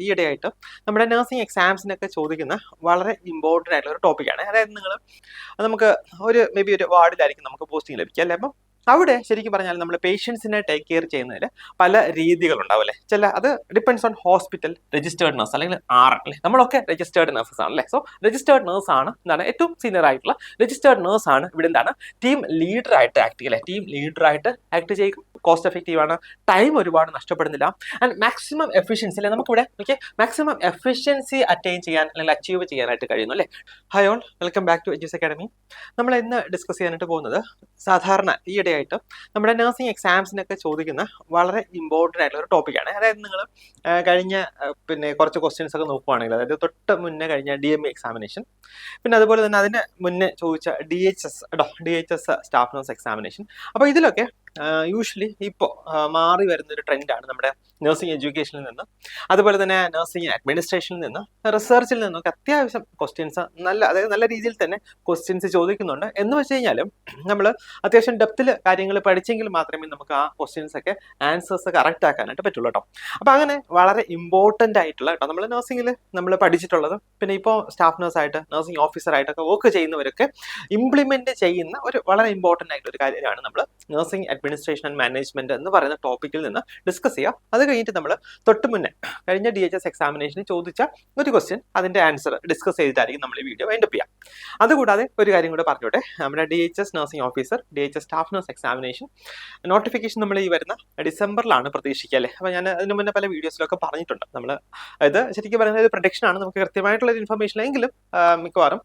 ഈയിടെയായിട്ട് നമ്മുടെ നഴ്സിംഗ് എക്സാംസിനൊക്കെ ചോദിക്കുന്ന വളരെ ഇമ്പോർട്ടൻ്റ് ആയിട്ടുള്ള ഒരു ടോപ്പിക്കാണ്. അതായത് നമുക്ക് മേ ബി ഒരു വാർഡിലായിരിക്കും നമുക്ക് പോസ്റ്റിംഗ് ലഭിക്കുക അല്ലേ. അപ്പം അവിടെ ശരിക്കും പറഞ്ഞാൽ നമ്മൾ പേഷ്യൻസിനെ ടേക്ക് കെയർ ചെയ്യുന്നതിൽ പല രീതികളുണ്ടാവും അല്ലേ. അത് depends on hospital registered nurse അല്ലെങ്കിൽ RN അല്ലേ. നമ്മളൊക്കെ രജിസ്റ്റേർഡ് നഴ്സസ് ആണ് അല്ലേ. സോ രജിസ്റ്റേർഡ് നഴ്സ് ആണ് ഏറ്റവും സീനിയർ ആയിട്ടുള്ള രജിസ്റ്റേർഡ് നഴ്സ് ആണ് ഇവിടെ ടീം ലീഡർ ആയിട്ട് ആക്ട് ചെയ്യും അല്ലേ. ടീം ലീഡർ ആയിട്ട് ആക്ട് ചെയ്യും. കോസ്റ്റ് എഫക്റ്റീവ് ആണ്, ടൈം ഒരുപാട് നഷ്ടപ്പെടുന്നില്ല, ആൻഡ് മാക്സിമം എഫിഷ്യൻസി അല്ലെ നമുക്കിവിടെ മാക്സിമം എഫിഷ്യൻസി അറ്റൈൻ ചെയ്യാൻ അല്ലെങ്കിൽ അച്ചീവ് ചെയ്യാനായിട്ട് കഴിയുന്നു അല്ലേ. Hi all, welcome back to Edus academy. നമ്മൾ ഇന്ന് ഡിസ്കസ് ചെയ്യാനായിട്ട് പോകുന്നത് സാധാരണ ഈയിടെയായിട്ട് നമ്മുടെ നഴ്സിംഗ് എക്സാംസിനൊക്കെ ചോദിക്കുന്ന വളരെ ഇമ്പോർട്ടൻ്റ് ആയിട്ടുള്ള ഒരു ടോപ്പിക്കാണ്. അതായത് നിങ്ങൾ കഴിഞ്ഞ കുറച്ച് ക്വസ്റ്റ്യൻസ് ഒക്കെ നോക്കുവാണെങ്കിൽ, അതായത് തൊട്ട് മുന്നേ കഴിഞ്ഞ DME എക്സാമിനേഷൻ, പിന്നെ അതുപോലെ തന്നെ അതിന് മുന്നേ ചോദിച്ച DHS സ്റ്റാഫ് നഴ്സ് എക്സാമിനേഷൻ. അപ്പോൾ ഇതിലൊക്കെ യൂഷ്വലി ഇപ്പോൾ മാറി വരുന്ന ഒരു ട്രെൻഡാണ് നമ്മുടെ നഴ്സിംഗ് എഡ്യൂക്കേഷനിൽ നിന്ന്, അതുപോലെ തന്നെ നഴ്സിംഗ് അഡ്മിനിസ്ട്രേഷനിൽ നിന്ന്, റിസർച്ചിൽ നിന്നൊക്കെ അത്യാവശ്യം ക്വസ്റ്റ്യൻസ് നല്ല രീതിയിൽ തന്നെ ക്വസ്റ്റ്യൻസ് ചോദിക്കുന്നുണ്ട്. എന്ന് വെച്ച് കഴിഞ്ഞാലും നമ്മൾ അത്യാവശ്യം ഡെപ്തിൽ കാര്യങ്ങൾ പഠിച്ചെങ്കിൽ മാത്രമേ നമുക്ക് ആ ക്വസ്റ്റ്യൻസ് ഒക്കെ ആൻസേഴ്സ് കറക്റ്റ് ആക്കാനായിട്ട് പറ്റുള്ളൂ കേട്ടോ. അപ്പോൾ അങ്ങനെ വളരെ ഇമ്പോർട്ടൻ്റ് ആയിട്ടുള്ള കേട്ടോ നമ്മൾ നഴ്സിംഗിൽ നമ്മൾ പഠിച്ചിട്ടുള്ളത്, പിന്നെ ഇപ്പോൾ സ്റ്റാഫ് നഴ്സായിട്ട് നഴ്സിംഗ് ഓഫീസറായിട്ടൊക്കെ വർക്ക് ചെയ്യുന്നവരൊക്കെ ഇംപ്ലിമെന്റ് ചെയ്യുന്ന ഒരു വളരെ ഇമ്പോർട്ടൻ്റ് ആയിട്ടുള്ള ഒരു കാര്യമാണ് നമ്മൾ നഴ്സിംഗ് അഡ്മിനിസ്ട്രേഷൻ ആൻഡ് മാനേജ്മെന്റ് എന്ന് പറയുന്ന ടോപ്പിക്കിൽ നിന്ന് ഡിസ്കസ് ചെയ്യുക. അത് കഴിഞ്ഞിട്ട് നമ്മൾ തൊട്ട് മുന്നേ കഴിഞ്ഞ DHS എക്സാമിനേഷന് ചോദിച്ച ഒരു ക്വസ്റ്റ്യൻ, അതിന്റെ ആൻസർ ഡിസ്കസ് ചെയ്തിട്ടായിരിക്കും നമ്മൾ ഈ വീഡിയോ വൈൻഡപ്പ് ചെയ്യാം. അതുകൂടാതെ ഒരു കാര്യം കൂടെ പറഞ്ഞോട്ടെ, നമ്മുടെ DHS nursing officer DHS staff nurse examination notification നമ്മൾ ഈ വരുന്ന ഡിസംബറിലാണ് പ്രതീക്ഷിക്കുക അല്ലേ. അപ്പോൾ ഞാൻ അതിന് മുന്നേ പല വീഡിയോസിലൊക്കെ പറഞ്ഞിട്ടുണ്ട്. നമ്മൾ ഇത് ശരിക്കും പറയുന്നത് പ്രൊഡിക്ഷൻ ആണ്, നമുക്ക് കൃത്യമായിട്ടുള്ള ഇൻഫർമേഷൻ എങ്കിലും മിക്കവാറും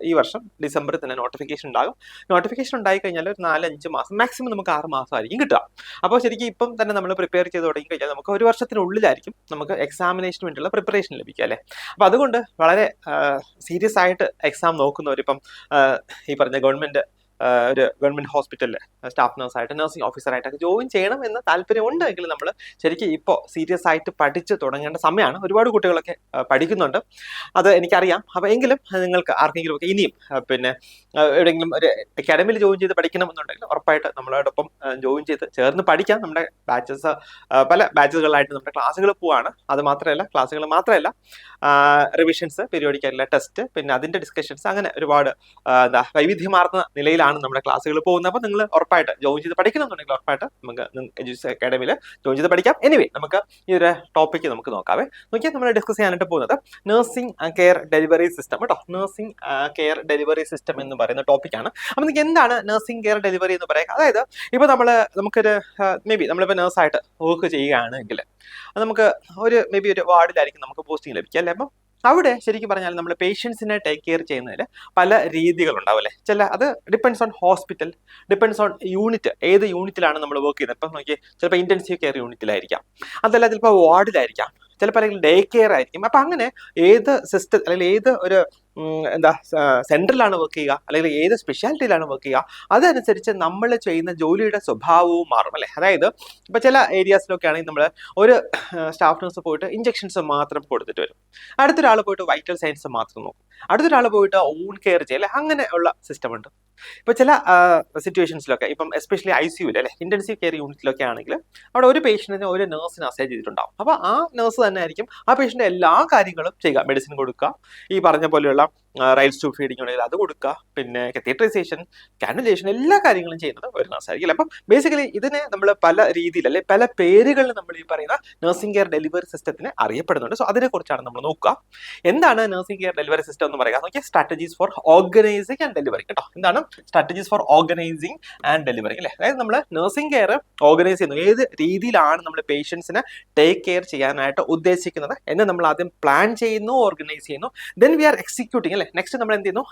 ഈ വർഷം ഡിസംബറിൽ തന്നെ നോട്ടിഫിക്കേഷൻ ഉണ്ടാകും. നോട്ടിഫിക്കേഷൻ ഉണ്ടായി കഴിഞ്ഞാൽ ഒരു 4-5 മാസം, മാക്സിമം നമുക്ക് 6 മാസമായിരിക്കും കിട്ടുക. അപ്പോൾ ശരിക്കും ഇപ്പം തന്നെ നമ്മൾ പ്രിപ്പയർ ചെയ്ത് തുടങ്ങി കഴിഞ്ഞാൽ നമുക്ക് ഒരു വർഷത്തിനുള്ളിലായിരിക്കും നമുക്ക് എക്സാമിനേഷന് വേണ്ടിയുള്ള പ്രിപ്പറേഷൻ ലഭിക്കുക അല്ലേ. അപ്പോൾ അതുകൊണ്ട് വളരെ സീരിയസ് ആയിട്ട് എക്സാം നോക്കുന്നവരിപ്പം ഈ പറഞ്ഞ ഒരു ഗവൺമെന്റ് ഹോസ്പിറ്റലിൽ സ്റ്റാഫ് നഴ്സായിട്ട് നഴ്സിംഗ് ഓഫീസറായിട്ടൊക്കെ ജോയിൻ ചെയ്യണം എന്ന് താല്പര്യം ഉണ്ടെങ്കിൽ നമ്മൾ ശരിക്കും ഇപ്പോൾ സീരിയസ് ആയിട്ട് പഠിച്ച് തുടങ്ങേണ്ട സമയമാണ്. ഒരുപാട് കുട്ടികളൊക്കെ പഠിക്കുന്നുണ്ട്, അത് എനിക്കറിയാം. അപ്പോൾ എങ്കിലും നിങ്ങൾക്ക് ആർക്കെങ്കിലും ഒക്കെ ഇനിയും എവിടെയെങ്കിലും ഒരു അക്കാഡമിയിൽ ജോയിൻ ചെയ്ത് പഠിക്കണമെന്നുണ്ടെങ്കിൽ ഉറപ്പായിട്ട് നമ്മളോടൊപ്പം ജോയിൻ ചെയ്ത് ചേർന്ന് പഠിക്കാം. നമ്മുടെ പല ബാച്ചുകളായിട്ട് നമ്മുടെ ക്ലാസ്സുകൾ പോവാണ്. അത് മാത്രമല്ല, ക്ലാസ്സുകൾ മാത്രമല്ല, റിവിഷൻസ്, പീരിയോഡിക് ആയിട്ടുള്ള ടെസ്റ്റ്, പിന്നെ അതിന്റെ ഡിസ്കഷൻസ്, അങ്ങനെ ഒരുപാട് വൈവിധ്യമാർന്ന നിലയിലാണ് നമ്മുടെ ക്ലാസ്സുകൾ പോകുന്നത്. അപ്പോൾ നിങ്ങൾ ഉറപ്പായിട്ട് ജോയിൻ ചെയ്ത് പഠിക്കണമെന്നുണ്ടെങ്കിൽ ഉറപ്പായിട്ട് നമുക്ക് എജ്യൂസ് അക്കാഡമിയിൽ ജോയിൻ ചെയ്ത് പഠിക്കാം. എനിവേ, നമുക്ക് ഈ ഒരു ടോപ്പിക്ക് നമുക്ക് നോക്കാവേ. നമ്മൾ ഡിസ്കസ് ചെയ്യാനായിട്ട് പോകുന്നത് നഴ്സിംഗ് കെയർ ഡെലിവറി സിസ്റ്റം കേട്ടോ. നഴ്സിംഗ് കെയർ ഡെലിവറി സിസ്റ്റം എന്ന് പറയുന്ന ടോപ്പിക്കാണ്. അപ്പോൾ നിങ്ങൾക്ക് എന്താണ് നഴ്സിംഗ് കെയർ ഡെലിവറി എന്ന് പറയുക? അതായത് ഇപ്പോൾ നമുക്കൊരു മേ ബി നമ്മളിപ്പോൾ നഴ്സായിട്ട് വർക്ക് ചെയ്യുകയാണെങ്കിൽ നമുക്ക് മേ ബി ഒരു വാർഡിലായിരിക്കും നമുക്ക് പോസ്റ്റിംഗ് ലഭിക്കുക അല്ലേ. അപ്പം അവിടെ ശരിക്കും പറഞ്ഞാൽ നമ്മൾ പേഷ്യൻസിനെ ടേക്ക് കെയർ ചെയ്യുന്നതിൽ പല രീതികളുണ്ടാവും അല്ലേ. അത് depends on hospital, depends on unit, ഏത് യൂണിറ്റിലാണ് നമ്മൾ വർക്ക് ചെയ്യുന്നത്. ഇപ്പം ചിലപ്പോൾ ഇന്റൻസീവ് കെയർ യൂണിറ്റിലായിരിക്കാം, അതല്ല ചിലപ്പോൾ വാർഡിലായിരിക്കാം, ചിലപ്പോൾ അല്ലെങ്കിൽ ഡേ കെയർ ആയിരിക്കും. അപ്പം അങ്ങനെ ഏത് സിസ്റ്റം അല്ലെങ്കിൽ ഏത് ഒരു സെൻട്രലാണ് വർക്ക് ചെയ്യുക അല്ലെങ്കിൽ ഏത് സ്പെഷ്യാലിറ്റിയിലാണ് വർക്ക് ചെയ്യുക, അതനുസരിച്ച് നമ്മൾ ചെയ്യുന്ന ജോലിയുടെ സ്വഭാവവും മാറും അല്ലേ. അതായത് ഇപ്പം ചില ഏരിയാസിലൊക്കെ ആണെങ്കിൽ നമ്മൾ ഒരു സ്റ്റാഫ് നഴ്സ് പോയിട്ട് ഇഞ്ചക്ഷൻസ് മാത്രം കൊടുത്തിട്ട് വരും, അടുത്തൊരാൾ പോയിട്ട് വൈറ്റൽ സയൻസ് മാത്രം നോക്കും, അടുത്തൊരാൾ പോയിട്ട് ഓൺ കെയർ ചെയ്യും അല്ലെ. അങ്ങനെ ഉള്ള സിസ്റ്റം ഉണ്ട്. ഇപ്പൊ ചില സിറ്റുവേഷൻസിലൊക്കെ, ഇപ്പം എസ്പെഷ്യലി ICU അല്ലെ, ഇന്റൻസീവ് കെയർ യൂണിറ്റിലൊക്കെ ആണെങ്കിൽ അവിടെ ഒരു പേഷ്യന്റിന് ഒരു നഴ്സിന് അസൈൻ ചെയ്തിട്ടുണ്ടാവും. അപ്പൊ ആ നഴ്സ് തന്നെ ആയിരിക്കും ആ പേഷ്യന്റ് എല്ലാ കാര്യങ്ങളും ചെയ്യുക. മെഡിസിൻ കൊടുക്കുക, ഈ പറഞ്ഞ പോലെയുള്ള റൈൽസ് ടു ഫീഡിങ് ഉണ്ടെങ്കിൽ അത് കൊടുക്കുക, പിന്നെ കത്തീട്രൈസേഷൻ, കാനുലേഷൻ, എല്ലാ കാര്യങ്ങളും ചെയ്യുന്നത് ഒരു നഴ്സ് ആയിരിക്കും. അപ്പം ബേസിക്കലി ഇതിനെ നമ്മൾ പല രീതിയിൽ അല്ലെ പല പേരുകളിൽ നമ്മൾ ഈ പറയുന്ന നഴ്സിംഗ് കെയർ ഡെലിവറി സിസ്റ്റത്തിന് അറിയപ്പെടുന്നുണ്ട്. സോ അതിനെ കുറിച്ചാണ് നമ്മൾ നോക്കുക. എന്താണ് നഴ്സിംഗ് കെയർ ഡെലിവറി സിസ്റ്റം എന്ന് പറയുക? നോക്കിയാൽ strategies four organising and delivering കേട്ടോ. എന്താണ് strategies four organising and delivering അല്ലേ. അതായത് നമ്മൾ നഴ്സിംഗ് കെയർ ഓർഗനൈസ് ചെയ്യുന്നു, ഏത് രീതിയിലാണ് നമ്മൾ പേഷ്യൻസിനെ ടേക്ക് കെയർ ചെയ്യാനായിട്ട് ഉദ്ദേശിക്കുന്നത് എന്ന് നമ്മൾ ആദ്യം പ്ലാൻ ചെയ്യുന്നു, ഓർഗനൈസ് ചെയ്യുന്നു, ദെൻ വി ആർ എക്സിക്യൂട്ടിങ് അല്ലേ. നെക്സ്റ്റ് നമ്മൾ എന്ത് ചെയ്യുന്നു,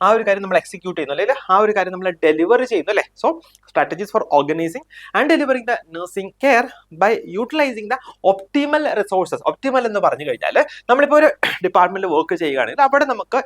ആ ഒരു കാര്യം നമ്മൾ എക്സിക്യൂട്ട് ചെയ്യുന്നു, അല്ലെങ്കിൽ ആ ഒരു കാര്യം നമ്മൾ ഡെലിവറി ചെയ്യുന്നു അല്ലേ. So strategies four organising and delivering the nursing care bye utilising the optimal resources. Optimal എന്ന് പറഞ്ഞു കഴിഞ്ഞാൽ നമ്മളിപ്പോൾ ഒരു ഡിപ്പാർട്ട്മെന്റിൽ വർക്ക് ചെയ്യുകയാണെങ്കിൽ അവിടെ നമുക്ക്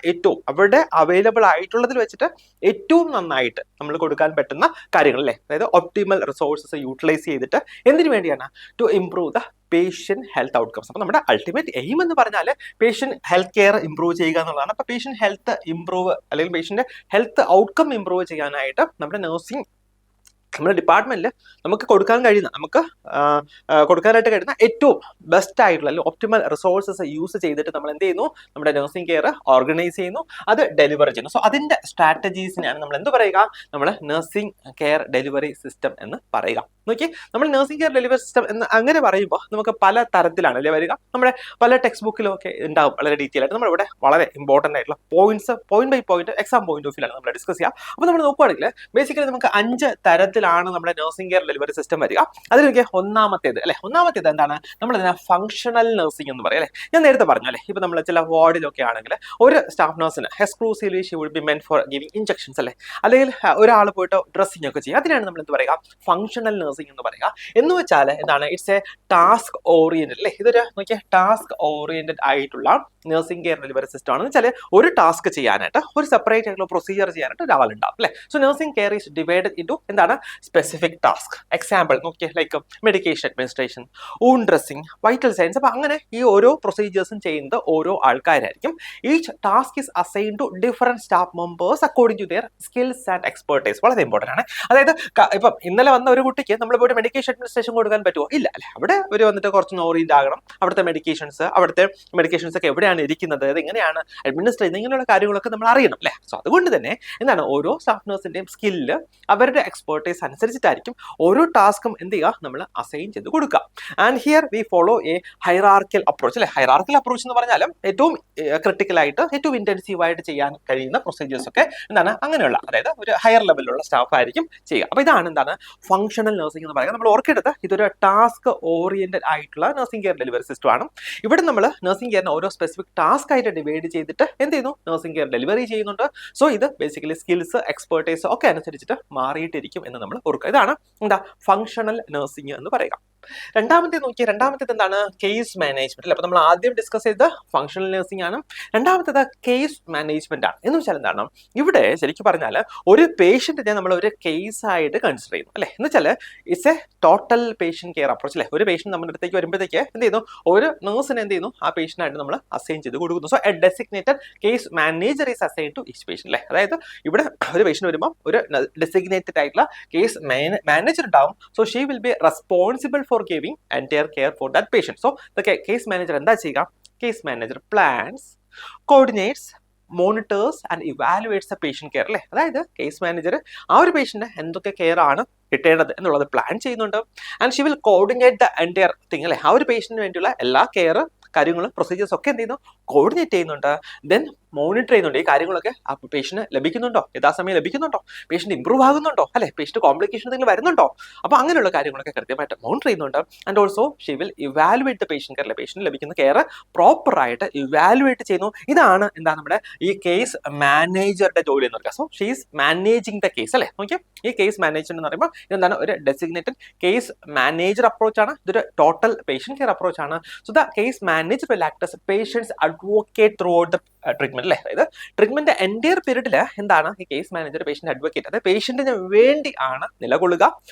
അവിടെ അവൈലബിൾ ആയിട്ടുള്ളതിൽ വെച്ചിട്ട് ഏറ്റവും നന്നായിട്ട് നമ്മൾ കൊടുക്കാൻ പറ്റുന്ന കാര്യങ്ങൾ അല്ലേ. അതായത് ഒപ്റ്റിമൽ റിസോഴ്സസ് യൂട്ടിലൈസ് ചെയ്തിട്ട് എന്തിനു വേണ്ടിയാണ്? To improve the patient health outcomes. അപ്പോൾ നമ്മുടെ അൾട്ടിമേറ്റ് എയിം എന്ന് പറഞ്ഞാൽ പേഷ്യന്റ് ഹെൽത്ത് കെയർ ഇംപ്രൂവ് ചെയ്യുക എന്നുള്ളതാണ്. അപ്പോൾ പേഷ്യന്റ് ഹെൽത്ത് ഇംപ്രൂവ് അല്ലെങ്കിൽ പേഷ്യന്റ് ഹെൽത്ത് ഔട്ട്കം ഇംപ്രൂവ് ചെയ്യാനായിട്ട് നമ്മുടെ നഴ്സിംഗ് നമ്മുടെ ഡിപ്പാർട്ട്മെന്റിൽ നമുക്ക് കൊടുക്കാനായിട്ട് കഴിയുന്ന ഏറ്റവും ബെസ്റ്റ് ആയിട്ടുള്ള അല്ലെങ്കിൽ ഒപ്റ്റിമൽ റിസോഴ്സസ് യൂസ് ചെയ്തിട്ട് നമ്മൾ എന്ത് ചെയ്യുന്നു, നമ്മുടെ നഴ്സിംഗ് കെയർ ഓർഗനൈസ് ചെയ്യുന്നു, അത് ഡെലിവർ ചെയ്യുന്നു. സോ അതിന്റെ സ്ട്രാറ്റജീസിനാണ് നമ്മൾ എന്ത് പറയുക, നമ്മൾ നഴ്സിംഗ് കെയർ ഡെലിവറി സിസ്റ്റം എന്ന് പറയുക. നോക്കി, നമ്മൾ നഴ്സിംഗ് കെയർ ഡെലിവറി സിസ്റ്റം എന്ന് അങ്ങനെ പറയുമ്പോൾ നമുക്ക് പല തരത്തിലാണ് അല്ലേ വരിക. നമ്മുടെ പല ടെക്സ്റ്റ് ബുക്കിലും ഒക്കെ ഉണ്ടാവും വളരെ ഡീറ്റെയിൽ ആയിട്ട്. നമ്മളിവിടെ വളരെ ഇമ്പോർട്ടൻ്റ് ആയിട്ടുള്ള points point by point exam point of വ്യൂലാണ് നമ്മൾ ഡിസ്കസ് ചെയ്യുക. അപ്പോൾ നമ്മൾ നോക്കുകയാണെങ്കിൽ ബേസിക്കലി നമുക്ക് 5 തരത്തിലാണ് നമ്മുടെ നഴ്സിംഗ് കെയർ ഡെലിവറി സിസ്റ്റം വരിക. അതിലൊക്കെ ഒന്നാമത്തേത് എന്താണ്, നമ്മളിതിനെ ഫങ്ഷണൽ നഴ്സിംഗ് എന്ന് പറയും അല്ലേ. ഞാൻ നേരത്തെ പറഞ്ഞു അല്ലേ, ഇപ്പൊ നമ്മൾ ചില വാർഡിലൊക്കെ ആണെങ്കിൽ ഒരു സ്റ്റാഫ് നഴ്സിന് exclusively she would be meant for giving injections അല്ലേ, അല്ലെങ്കിൽ ഒരാൾ പോയിട്ട് ഡ്രസ്സിംഗ് ഒക്കെ ചെയ്യും. അതിനാണ് നമ്മൾ എന്ത് പറയുക, ഫങ്ഷണൽ നഴ്സിംഗ് എന്ന് പറയുക. എന്ന് വെച്ചാൽ എന്താണ്, ഇറ്റ്സ് എ ടാസ്ക് ഓറിയന്റഡ് അല്ലേ. ഇതൊരു നോക്കിയാൽ ടാസ്ക് ഓറിയന്റഡ് ആയിട്ടുള്ള നഴ്സിംഗ് കെയർ ഡെലിവറി സിസ്റ്റം ആണ്. വെച്ചാൽ ഒരു ടാസ്ക് ചെയ്യാനായിട്ട്, ഒരു സെപ്പറേറ്റ് ആയിട്ടുള്ള പ്രൊസീജിയർ ചെയ്യാനായിട്ട് ഒരാളുണ്ടാവും അല്ലേ. So nursing care is divided into എന്താണ്, സ്പെസിഫിക് ടാസ്ക്. എക്സാമ്പിൾ നോക്കിയാൽ like medication administration, wound dressing, vital signs. അപ്പൊ അങ്ങനെ ഈ ഓരോ പ്രൊസീജിയേഴ്സും ചെയ്യുന്നത് ഓരോ ആൾക്കാരായിരിക്കും. Each task is assign to different staff members according to their skills and expertise. വളരെ ഇമ്പോർട്ടന്റ് ആണ്. അതായത് ഇപ്പം ഇന്നലെ വന്ന ഒരു കുട്ടിക്ക് നമ്മൾ പോയിട്ട് മെഡിക്കേഷൻ അഡ്മിനിസ്ട്രേഷൻ കൊടുക്കാൻ പറ്റുമോ? ഇല്ല അല്ലെ. അവിടെ ഒരു വന്നിട്ട് കുറച്ച് ഓറിയന്റ് ആകണം. അവിടുത്തെ മെഡിക്കേഷൻസ് ഒക്കെ എവിടെയാണ് ഇരിക്കുന്നത്, അത് എങ്ങനെയാണ് അഡ്മിനിസ്റ്റർ ചെയ്യുന്നത്, ഇങ്ങനെയുള്ള കാര്യങ്ങളൊക്കെ നമ്മൾ അറിയണം അല്ലേ. സോ അതുകൊണ്ട് തന്നെ എന്താണ്, ഓരോ സ്റ്റാഫ് നഴ്സിന്റെയും സ്കില്ല് അവരുടെ എക്സ്പെർട്ടൈസ് അനുസരിച്ചിട്ടായിരിക്കും ഓരോ ടാസ്കും എന്ത് ചെയ്യുക, നമ്മൾ അസൈൻ ചെയ്ത് കൊടുക്കുക. And here we follow a hierarchical approach അല്ലെ. ഹൈറാർക്കൽ അപ്രോച്ച് എന്ന് പറഞ്ഞാലും ഏറ്റവും ക്രിട്ടിക്കൽ ആയിട്ട് ഏറ്റവും ഇന്റൻസീവ് ആയിട്ട് ചെയ്യാൻ കഴിയുന്ന പ്രൊസീജിയേഴ്സ് ഒക്കെ എന്താണ് അങ്ങനെയുള്ള, അതായത് ഒരു ഹയർ ലെവലിലുള്ള സ്റ്റാഫ് ആയിരിക്കും ചെയ്യുക. അപ്പൊ ഇതാണ് എന്താണ് ഫങ്ഷണൽ നഴ്സിംഗ് എന്ന് പറയുന്നത്. നമ്മൾ ഓർക്കേണ്ടത് ഇതൊരു ടാസ്ക് ഓറിയന്റഡ് ആയിട്ടുള്ള നഴ്സിംഗ് കെയർ ഡെലിവറി സിസ്റ്റം ആണ്. ഇവിടെ നമ്മൾ നഴ്സിംഗ് കെയറിന് ഓരോ സ്പെസിഫിക് ടാസ്ക് ആയിട്ട് ഡിവൈഡ് ചെയ്തിട്ട് എന്ത് ചെയ്യുന്നു, നഴ്സിംഗ് കെയർ ഡെലിവറി ചെയ്യുന്നുണ്ട്. സോ ഇത് ബേസിക്കലി സ്കിൽസ് എക്സ്പെർട്ടൈസ് ഒക്കെ അനുസരിച്ചിട്ട് മാറിയിട്ടിരിക്കും എന്ന് നമ്മൾ ഓർക്കുക. ഇതാണ് എന്താ ഫങ്ഷണൽ നഴ്സിംഗ് എന്ന് പറയുക. രണ്ടാമത്തേത് എന്താണ്, കേസ് മാനേജ്മെന്റ് അല്ലെ. അപ്പൊ നമ്മൾ ആദ്യം ഡിസ്കസ് ചെയ്തത് ഫങ്ഷണൽ നഴ്സിംഗ് ആണ്. രണ്ടാമത്തേത് കേസ് മാനേജ്മെന്റ് ആണ്. എന്ന് വെച്ചാൽ എന്താണ്, ഇവിടെ ശരിക്കും പറഞ്ഞാൽ ഒരു പേഷ്യന്റിനെ നമ്മൾ ഒരു കേസ് ആയിട്ട് കൺസിഡർ ചെയ്യുന്നു അല്ലെ. എന്ന് വെച്ചാൽ it's A total patient care approach അല്ലെ. ഒരു പേഷ്യന്റ് നമ്മുടെ അടുത്തേക്ക് വരുമ്പോഴത്തേക്ക് എന്ത് ചെയ്യുന്നു, ഒരു നഴ്സിനെ എന്ത് ചെയ്യുന്നു, ആ പേഷ്യന്റ് ആയിട്ട് നമ്മൾ അസൈൻ ചെയ്ത് കൊടുക്കുന്നു. So a designated case manager is assign to each patient അല്ലെ. അതായത് ഇവിടെ ഒരു പേഷ്യന്റ് വരുമ്പോൾ ഒരു ഡെസിഗ്നേറ്റഡ് ആയിട്ടുള്ള കേസ് മാനേജർ ഉണ്ടാവും. So she will be responsible for giving entire care for that patient. So the case manager എന്താ ചെയ്യുക, case manager plans, coordinates, monitors and evaluates the patient care അല്ലേ. അതായത് കേസ് മാനേജർ ആ ഒരു patient എന്തൊക്കെ care ആണ് കിട്ടേണ്ടത് എന്നുള്ളത് പ്ലാൻ ചെയ്യുന്നുണ്ട്. And she will coordinate the entire thing അല്ലേ. ആ ഒരു പേഷ്യന്റിന് വേണ്ടിയുള്ള എല്ലാ കെയർ കാര്യങ്ങളും പ്രൊസീജിയേഴ്സ് ഒക്കെ എന്ത് ചെയ്യുന്നു, കോർഡിനേറ്റ് ചെയ്യുന്നുണ്ട്. ദെൻ മോണിറ്റർ ചെയ്യുന്നുണ്ട്. ഈ കാര്യങ്ങളൊക്കെ ആ പേഷ്യന്റ് ലഭിക്കുന്നുണ്ടോ, യഥാസമയം ലഭിക്കുന്നുണ്ടോ, പേഷ്യന്റ് ഇമ്പ്രൂവ് ആകുന്നുണ്ടോ അല്ലെ, പേഷ്യന്റ് കോംപ്ലിക്കേഷൻ എന്തെങ്കിലും വരുന്നുണ്ടോ, അപ്പൊ അങ്ങനെയുള്ള കാര്യങ്ങളൊക്കെ കൃത്യമായിട്ട് മോണിറ്റർ ചെയ്യുന്നുണ്ട്. And also she will evaluate the patient care അല്ലെ. പേഷ്യന്റ് ലഭിക്കുന്ന കെയർ പ്രോപ്പർ ആയിട്ട് ഇവാലുവേറ്റ് ചെയ്യുന്നു. ഇതാണ് എന്താ നമ്മുടെ ഈ കേസ് മാനേജറുടെ ജോലി എന്ന് പറയുക. So she is managing the case അല്ലെ. നോക്കിയാൽ ഈ കേസ് മാനേജ്മെന്റ് എന്ന് പറയുമ്പോൾ ഇതെന്താണ്, ഒരു ഡെസിഗ്നേറ്റഡ് കേസ് മാനേജർ അപ്രോച്ച് ആണ്. ഇതൊരു ടോട്ടൽ പേഷ്യന്റ് കെയർ അപ്രോച്ച് ആണ്. So the case manager will act as patients advocate through out the treatment അല്ലേ. അതായത് ട്രീറ്റ്മെന്റ് എൻറ്റയർ പീരീഡിൽ എന്താണ് ഈ കേസ് മാനേജർ പേഷ്യന്റ് അഡ്വക്കേറ്റ്, അതായത് പേഷ്യന്റിന് വേണ്ടി ആണ് നിലകൊള്ളുക.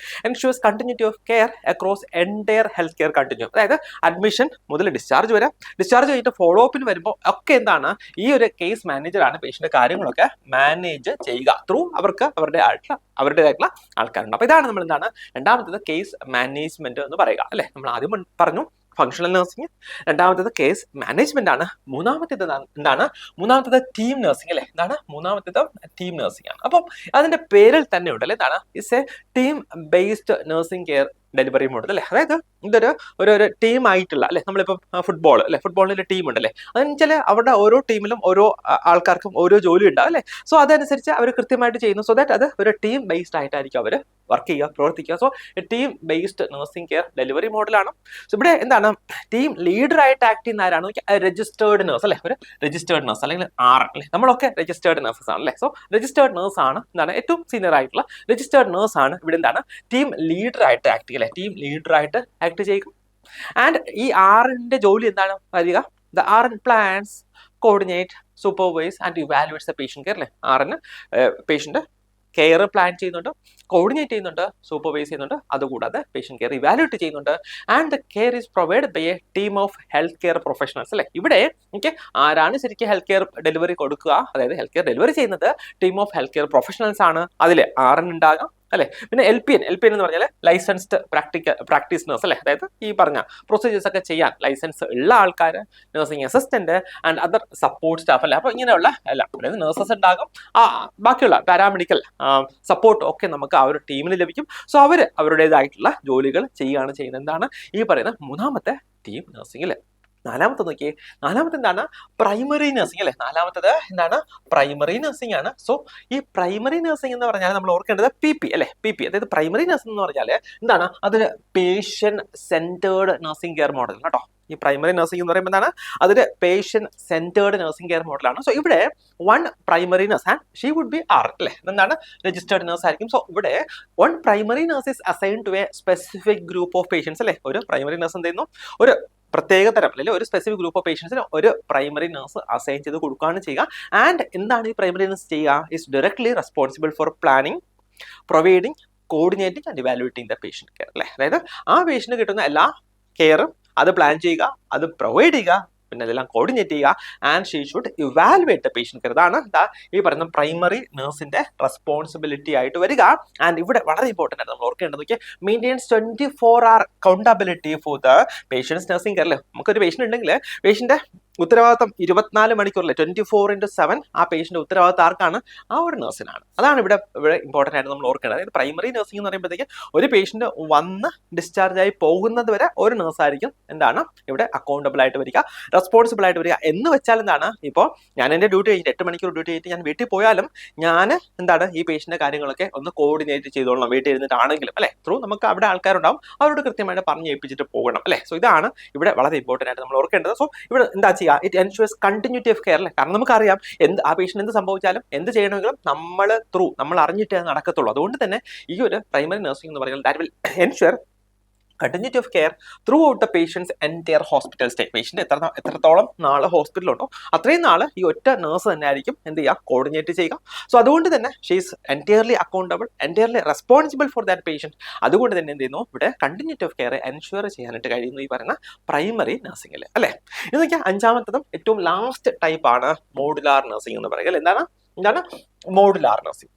Ensures continuity of care across entire health care continuum. അതായത് അഡ്മിഷൻ മുതൽ ഡിസ്ചാർജ് വരെ, ഡിസ്ചാർജ് കഴിഞ്ഞിട്ട് ഫോളോ അപ്പിന് വരുമ്പോൾ ഒക്കെ എന്താണ് ഈ ഒരു കേസ് മാനേജറാണ് പേഷ്യന്റ് കാര്യങ്ങളൊക്കെ മാനേജ് ചെയ്യുക ത്രൂ അവരുടേതായിട്ടുള്ള ആൾക്കാരുണ്ട്. അപ്പൊ ഇതാണ് നമ്മൾ എന്താണ് രണ്ടാമത്തേത് കേസ് മാനേജ്മെന്റ് എന്ന് പറയുക അല്ലെ. നമ്മൾ ആദ്യം പറഞ്ഞു ഫങ്ഷണൽ നഴ്സിംഗ്, രണ്ടാമത്തേത് കേസ് മാനേജ്മെന്റ് ആണ്. മൂന്നാമത്തേത് ടീം നഴ്സിംഗ് അല്ലെ. മൂന്നാമത്തേത് ടീം നഴ്സിംഗ് ആണ്. അപ്പം അതിന്റെ പേരിൽ തന്നെ ഉണ്ടല്ലേ, എന്താണ്, it's A team based nursing care delivery model അല്ലേ. അതായത് ഇതൊരു ഒരു ടീം ആയിട്ടുള്ള അല്ലെ. നമ്മളിപ്പം ഫുട്ബോൾ അല്ലെ, ഫുട്ബോളിൽ ടീം ഉണ്ടല്ലേ. അതെന്നുവെച്ചാൽ അവരുടെ ഓരോ ടീമിലും ഓരോ ആൾക്കാർക്കും ഓരോ ജോലി ഉണ്ടാവും അല്ലെ. സോ അതനുസരിച്ച് അവർ കൃത്യമായിട്ട് ചെയ്യുന്നു. സോ ദാറ്റ് അത് ഒരു ടീം ബേസ്ഡ് ആയിട്ടായിരിക്കും അവർ വർക്ക് ചെയ്യുക, പ്രവർത്തിക്കുക. So team based nursing care delivery മോഡലാണ്. സോ ഇവിടെ എന്താണ്, ടീം ലീഡർ ആയിട്ട് ആക്ട് ചെയ്യുന്ന ആരാണ്, രജിസ്റ്റേർഡ് നഴ്സ് അല്ലെ. ഒരു രജിസ്റ്റേർഡ് നഴ്സ് അല്ലെങ്കിൽ RN അല്ലെ. നമ്മളൊക്കെ രജിസ്റ്റേർഡ് നഴ്സസ് ആണ് അല്ലെ. സോ രജിസ്റ്റേർഡ് നഴ്സ് ആണ് എന്താണ് ഏറ്റവും സീനിയർ ആയിട്ടുള്ള രജിസ്റ്റേർഡ് നഴ്സ് ആണ് ഇവിടെ എന്താണ് ടീം ലീഡർ ആയിട്ട് ആക്ട് ചെയ്യുക, ടീം ലീഡർ ആയിട്ട് ആക്ട് ചെയ്യുക. ആൻഡ് ഈ RNന്റെ ജോലി എന്താണ് വരിക, the RN plans, coordinate, supervise and evaluates the patient care അല്ലെ. RN പേഷ്യന്റ് കെയർ പ്ലാൻ ചെയ്യുന്നുണ്ട്, കോർഡിനേറ്റ് ചെയ്യുന്നുണ്ട്, സൂപ്പർവൈസ് ചെയ്യുന്നുണ്ട്, അതുകൂടാതെ പേഷ്യന്റ് കെയർ ഇവാലുവേറ്റ് ചെയ്യുന്നുണ്ട്. And the care is provide by a team of health care professionals അല്ലെ. ഇവിടെ ആരാണ് ശരിക്കും ഹെൽത്ത് കെയർ ഡെലിവറി കൊടുക്കുക, അതായത് ഹെൽത്ത് കെയർ ഡെലിവറി ചെയ്യുന്നത് team of health care professionals ആണ്. അതിൽ RN ഉണ്ടാകാം, അല്ലെ. പിന്നെ LPN എന്ന് പറഞ്ഞാൽ ലൈസൻസ്ഡ് പ്രാക്ടീസ് നഴ്സ് അല്ലെ, അതായത് ഈ പറഞ്ഞ പ്രൊസീജിയേഴ്സ് ഒക്കെ ചെയ്യാൻ ലൈസൻസ് ഉള്ള ആൾക്കാർ, nursing assistant and other support staff അല്ലെ. അപ്പൊ ഇങ്ങനെയുള്ള എല്ലാം, അതായത് നഴ്സസ് ഉണ്ടാകും, ബാക്കിയുള്ള പാരാമെഡിക്കൽ സപ്പോർട്ട് ഒക്കെ നമുക്ക് ആ ഒരു ടീമിന് ലഭിക്കും. സോ അവരുടേതായിട്ടുള്ള ജോലികൾ ചെയ്യുകയാണ് ചെയ്യുന്നത്. എന്താണ് ഈ പറയുന്ന മൂന്നാമത്തെ ടീം നഴ്സിംഗിൽ. നാലാമത്തെ നോക്കിയേ, നാലാമത്തെ എന്താണ്? പ്രൈമറി നഴ്സിംഗ് അല്ലെ. നാലാമത്തത് എന്താണ്? പ്രൈമറി നഴ്സിംഗ് ആണ്. സോ ഈ പ്രൈമറി നഴ്സിംഗ് എന്ന് പറഞ്ഞാൽ നമ്മൾ ഓർക്കേണ്ടത് PP അല്ലെ, PP. അതായത് പ്രൈമറി നഴ്സിംഗ് എന്ന് പറഞ്ഞാൽ എന്താണ്? അതൊരു patient centred nursing care model കേട്ടോ. ഈ പ്രൈമറി നഴ്സിംഗ് എന്ന് പറയുമ്പോൾ എന്താണ്? അതൊരു പേഷ്യന്റ് സെന്റേർഡ് നഴ്സിംഗ് കെയർ മോഡലാണ്. സോ ഇവിടെ 1 primary nurse and she would be അല്ലെ, എന്താണ്? രജിസ്റ്റേർഡ് നഴ്സ് ആയിരിക്കും. സോ ഇവിടെ 1 primary nurse is assign to a specific group of patients അല്ലെ. ഒരു പ്രൈമറി നഴ്സ് എന്ത് ചെയ്യുന്നു? ഒരു പ്രത്യേക തരം അല്ലെങ്കിൽ ഒരു സ്പെസിഫിക് ഗ്രൂപ്പ് ഓഫ് പേഷ്യൻസിന് ഒരു പ്രൈമറി നഴ്സ് അസൈൻ ചെയ്ത് കൊടുക്കുകയാണ് ചെയ്യുക. ആൻഡ് എന്താണ് ഈ പ്രൈമറി നഴ്സ് ചെയ്യുക? Is directly responsible for planning, providing, coordinating and evaluating the patient care അല്ലെ. അതായത് ആ പേഷ്യന്റ് കിട്ടുന്ന എല്ലാ കെയറും അത് പ്ലാൻ ചെയ്യുക, അത് പ്രൊവൈഡ് ചെയ്യുക, പിന്നെ അതെല്ലാം കോർഡിനേറ്റ് ചെയ്യുക. And she should evaluate the patient care. ഇതാണ് ഈ പറയുന്ന പ്രൈമറി നഴ്സിന്റെ റെസ്പോൺസിബിലിറ്റി ആയിട്ട് വരിക. ആൻഡ് ഇവിടെ വളരെ ഇമ്പോർട്ടന്റ് ആണ് നമ്മൾ ഓർക്കേണ്ടത്. നോക്കിയാൽ maintains 24 hour accountability for the patients nursing care അല്ലേ. നമുക്കൊരു പേഷ്യന്റ് ഉണ്ടെങ്കിൽ പേഷ്യന്റെ ഉത്തരവാദിത്തം 24 മണിക്കൂറിലെ 24/7 ആ പേഷ്യന്റ് ഉത്തരവാദിത്തം ആർക്കാണ്? ആ ഒരു നഴ്സിനാണ്. അതാണ് ഇവിടെ ഇമ്പോർട്ടന്റ് ആയിട്ട് നമ്മൾ ഓർക്കേണ്ടത്. അതായത് പ്രൈമറി നഴ്സിംഗ് എന്ന് പറയുമ്പോഴത്തേക്ക് ഒരു പേഷ്യന്റ് വന്ന് ഡിസ്ചാർജ് ആയി പോകുന്നത് വരെ ഒരു നഴ്സ് ആയിരിക്കും എന്താണ് ഇവിടെ അക്കൗണ്ടബിൾ ആയിട്ട് വരിക, റെസ്പോൺസിബിൾ ആയിട്ട് വരിക. എന്ന് വെച്ചാൽ എന്താണ്, ഇപ്പോൾ ഞാൻ എൻ്റെ ഡ്യൂട്ടി കഴിഞ്ഞിട്ട് 8 മണിക്കൂർ ഡ്യൂട്ടി കഴിഞ്ഞിട്ട് ഞാൻ വീട്ടിൽ പോയാലും ഞാൻ എന്താണ് ഈ പേഷ്യന്റെ കാര്യങ്ങളൊക്കെ ഒന്ന് കോർഡിനേറ്റ് ചെയ്തോളണം, വീട്ടിൽ ഇരുന്നിട്ടാണെങ്കിലും അല്ലെ. നമുക്ക് അവിടെ ആൾക്കാരുണ്ടാവും, അവരോട് കൃത്യമായിട്ട് പറഞ്ഞ് ഏൽപ്പിച്ചിട്ട് പോകണം അല്ലെ. സോ ഇതാണ് ഇവിടെ വളരെ ഇമ്പോർട്ടന്റ് ആയിട്ട് നമ്മൾ ഓർക്കേണ്ടത്. സോ ഇവിടെ എന്താ ചെയ്യുക? It ensures continuity of care അല്ലേ. കാരണം നമുക്കറിയാം ആ പേഷ്യന്റ് എന്ത് സംഭവിച്ചാലും എന്ത് ചെയ്യണമെങ്കിലും നമ്മൾ അറിഞ്ഞിട്ടേ നടക്കത്തുള്ളൂ. അതുകൊണ്ട് തന്നെ ഈ ഒരു പ്രൈമറി നഴ്സിംഗ് എന്ന് പറയുന്നത് that will ensure continuity of care throughout the patient's entire hospital stay. Patient എത്രത്തോളം നാളെ ഹോസ്പിറ്റലുണ്ടോ അത്രയും നാള് ഈ ഒറ്റ നേഴ്സ് തന്നെ ആയിരിക്കും എന്ത് ചെയ്യുക, കോർഡിനേറ്റ് ചെയ്യുക. സോ അതുകൊണ്ട് തന്നെ she is entirely accountable, entirely responsible for that patient. അതുകൊണ്ട് തന്നെ എന്ത് ചെയ്യുന്നു, ഇവിടെ കണ്ടിന്യൂറ്റി ഓഫ് കെയർ എൻഷുവർ ചെയ്യാനായിട്ട് കഴിയുന്നു ഈ പറയുന്ന പ്രൈമറി നഴ്സിംഗിൽ അല്ലേ. ഇതൊക്കെ അഞ്ചാമത്തതും ഏറ്റവും ലാസ്റ്റ് ടൈപ്പ് ആണ് മോഡുലാർ നഴ്സിംഗ് എന്ന് പറയുക. എന്താണ് മോഡുലാർ നഴ്സിംഗ്